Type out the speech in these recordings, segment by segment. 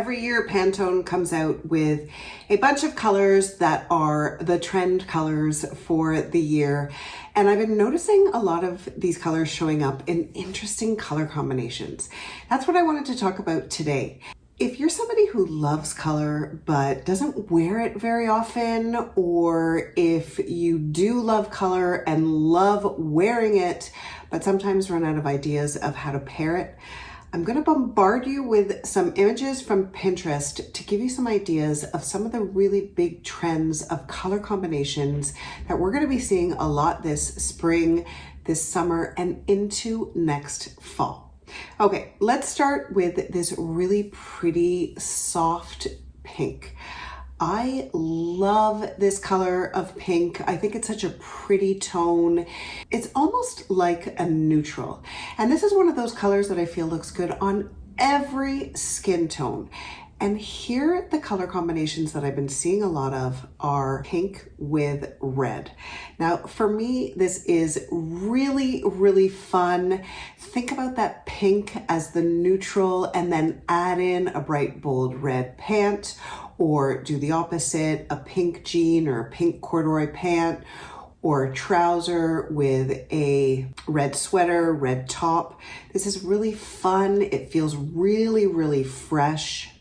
Every year Pantone comes out with a bunch of colors that are the trend colors for the year. And I've been noticing a lot of these colors showing up in interesting color combinations. That's what I wanted to talk about today. If you're somebody who loves color but doesn't wear it very often, or if you do love color and love wearing it, but sometimes run out of ideas of how to pair it, I'm going to bombard you with some images from Pinterest to give you some ideas of some of the really big trends of color combinations that we're going to be seeing a lot this spring, this summer, and into next fall. Okay, let's start with this really pretty soft pink. I love this color of pink. I think it's such a pretty tone. It's almost like a neutral. And this is one of those colors that I feel looks good on every skin tone. And here, the color combinations that I've been seeing a lot of are pink with red. Now, for me, this is really, really fun. Think about that pink as the neutral and then add in a bright, bold red pant, or do the opposite, a pink jean or a pink corduroy pant, or a trouser with a red sweater, red top. This is really fun. It feels really, really fresh,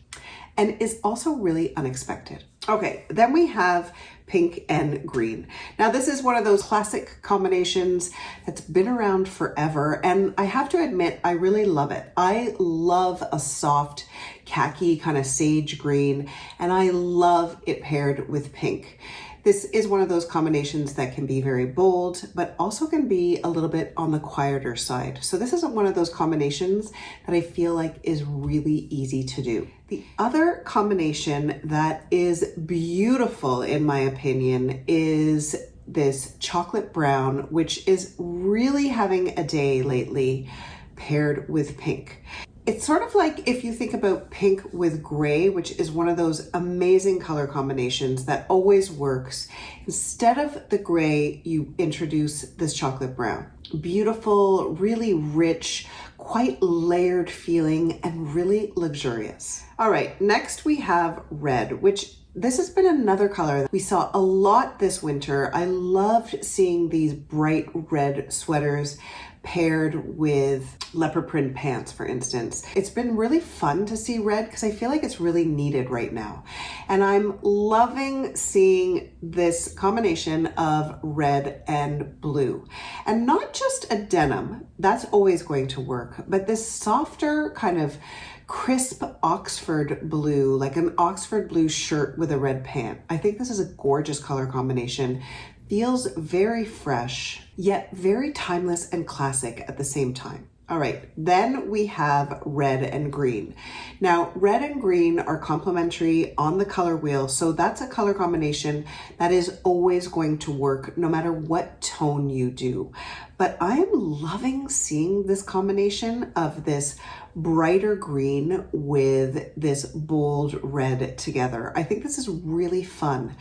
and is also really unexpected. Okay, then we have pink and green. Now this is one of those classic combinations that's been around forever, and I have to admit, I really love it. I love a soft khaki kind of sage green, and I love it paired with pink. This is one of those combinations that can be very bold, but also can be a little bit on the quieter side. So this is one of those combinations that I feel like is really easy to do. The other combination that is beautiful, in my opinion, is this chocolate brown, which is really having a day lately, paired with pink. It's sort of like if you think about pink with gray, which is one of those amazing color combinations that always works. Instead of the gray, you introduce this chocolate brown. Beautiful, really rich, quite layered feeling, and really luxurious. All right, next we have red, which this has been another color that we saw a lot this winter. I loved seeing these bright red sweaters paired with leopard print pants, for instance. It's been really fun to see red because I feel like it's really needed right now. And I'm loving seeing this combination of red and blue. And not just a denim, that's always going to work, but this softer kind of crisp Oxford blue, like an Oxford blue shirt with a red pant. I think this is a gorgeous color combination. Feels very fresh, yet very timeless and classic at the same time. All right, then we have red and green. Now, red and green are complementary on the color wheel, so that's a color combination that is always going to work no matter what tone you do. But I'm loving seeing this combination of this brighter green with this bold red together. I think this is really fun.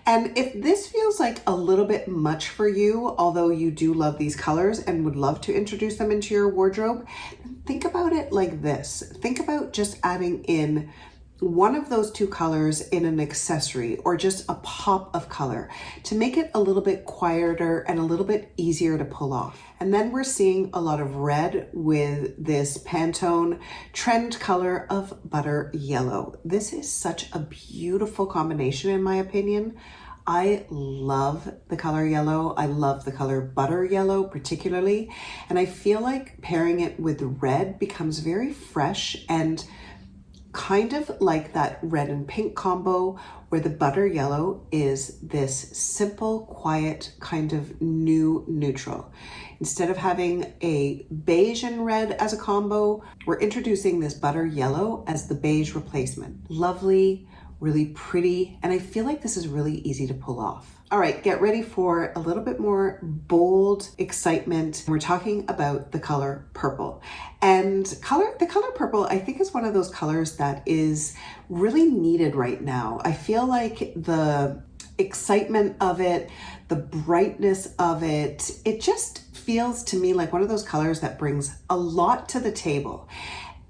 And if this feels like a little bit much for you, although you do love these colors and would love to introduce them into your wardrobe, then think about it like this. Think about just adding in one of those two colors in an accessory, or just a pop of color to make it a little bit quieter and a little bit easier to pull off. And then we're seeing a lot of red with this Pantone trend color of butter yellow. This is such a beautiful combination, in my opinion. I love the color yellow. I love the color butter yellow particularly. And I feel like pairing it with red becomes very fresh and kind of like that red and pink combo, where the butter yellow is this simple, quiet kind of new neutral. Instead of having a beige and red as a combo, we're introducing this butter yellow as the beige replacement. Lovely, really pretty, and I feel like this is really easy to pull off. All right, get ready for a little bit more bold excitement. We're talking about the color purple. And the color purple, I think, is one of those colors that is really needed right now. I feel like the excitement of it, the brightness of it just feels to me like one of those colors that brings a lot to the table.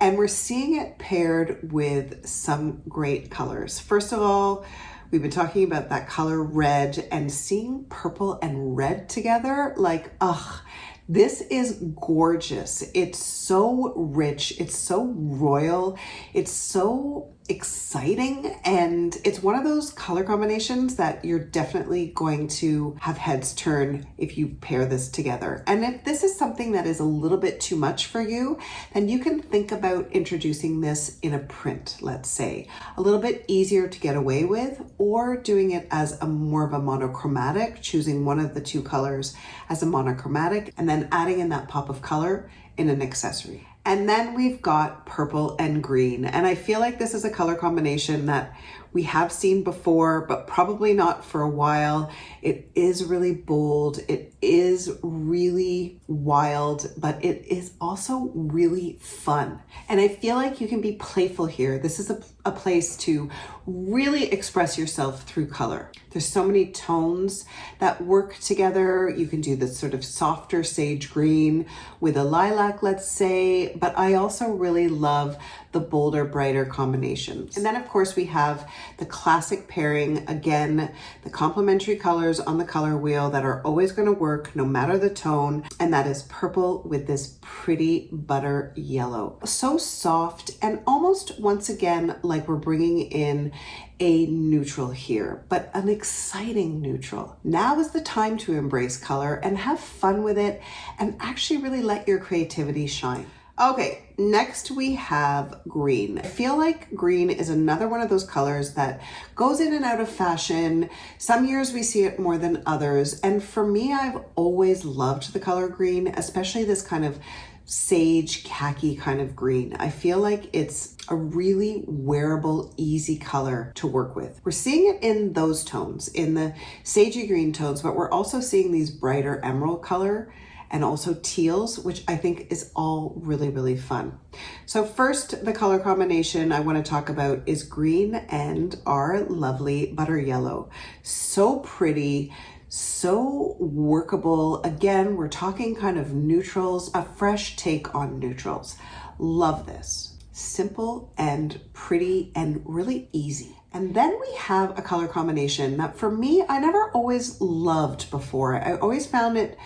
And we're seeing it paired with some great colors. First of all, we've been talking about that color red, and seeing purple and red together, like, ugh, this is gorgeous. It's so rich, it's so royal, it's so exciting, and it's one of those color combinations that you're definitely going to have heads turn if you pair this together. And if this is something that is a little bit too much for you, then you can think about introducing this in a print, let's say, a little bit easier to get away with, or doing it as a more of a monochromatic, choosing one of the two colors as a monochromatic, and then adding in that pop of color in an accessory. And then we've got purple and green. And I feel like this is a color combination that we have seen before, but probably not for a while. It is really bold. It is really wild, but it is also really fun. And I feel like you can be playful here. This is a place to really express yourself through color. There's so many tones that work together. You can do this sort of softer sage green with a lilac, let's say, but I also really love the bolder, brighter combinations. And then of course we have the classic pairing, again, the complementary colors on the color wheel that are always going to work no matter the tone, and that is purple with this pretty butter yellow. So soft, and almost once again like we're bringing in a neutral here, but an exciting neutral. Now is the time to embrace color and have fun with it and actually really let your creativity shine. Okay, next we have green. I feel like green is another one of those colors that goes in and out of fashion. Some years we see it more than others. And for me, I've always loved the color green, especially this kind of sage khaki kind of green. I feel like it's a really wearable, easy color to work with. We're seeing it in those tones, in the sagey green tones, but we're also seeing these brighter emerald color and also teals, which I think is all really, really fun. So first, the color combination I want to talk about is green and our lovely butter yellow. So pretty, so workable. Again, we're talking kind of neutrals, a fresh take on neutrals. Love this. Simple and pretty and really easy. And then we have a color combination that for me, I never always loved before. I always found it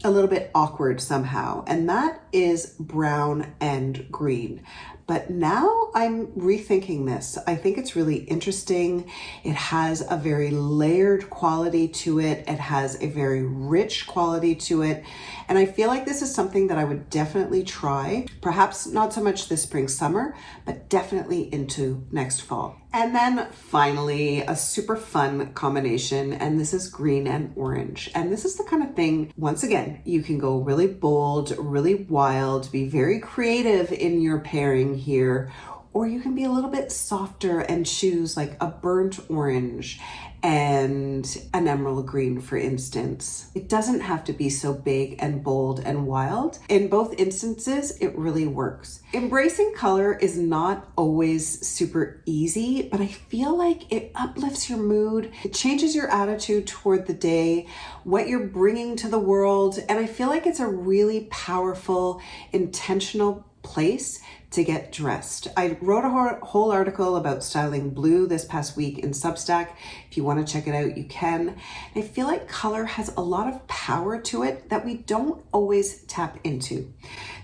a little bit awkward somehow, and that is brown and green. But now I'm rethinking this. I think it's really interesting. It has a very layered quality to it. It has a very rich quality to it. And I feel like this is something that I would definitely try. Perhaps not so much this spring, summer, but definitely into next fall. And then finally, a super fun combination, and this is green and orange. And this is the kind of thing, once again, you can go really bold, really wild, be very creative in your pairing here, or you can be a little bit softer and choose like a burnt orange and an emerald green, for instance. It doesn't have to be so big and bold and wild. In both instances, it really works. Embracing color is not always super easy, but I feel like it uplifts your mood. It changes your attitude toward the day, what you're bringing to the world. And I feel like it's a really powerful, intentional place to get dressed. I wrote a whole article about styling blue this past week in Substack. If you want to check it out, you can. I feel like color has a lot of power to it that we don't always tap into.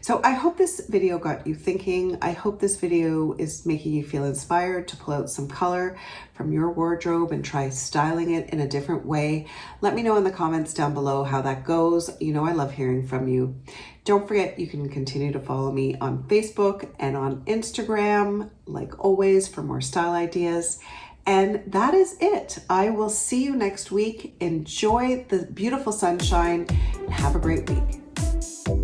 So I hope this video got you thinking. I hope this video is making you feel inspired to pull out some color from your wardrobe and try styling it in a different way. Let me know in the comments down below how that goes. You know I love hearing from you. Don't forget, you can continue to follow me on Facebook and on Instagram, like always, for more style ideas. And that is it. I will see you next week. Enjoy the beautiful sunshine and have a great week.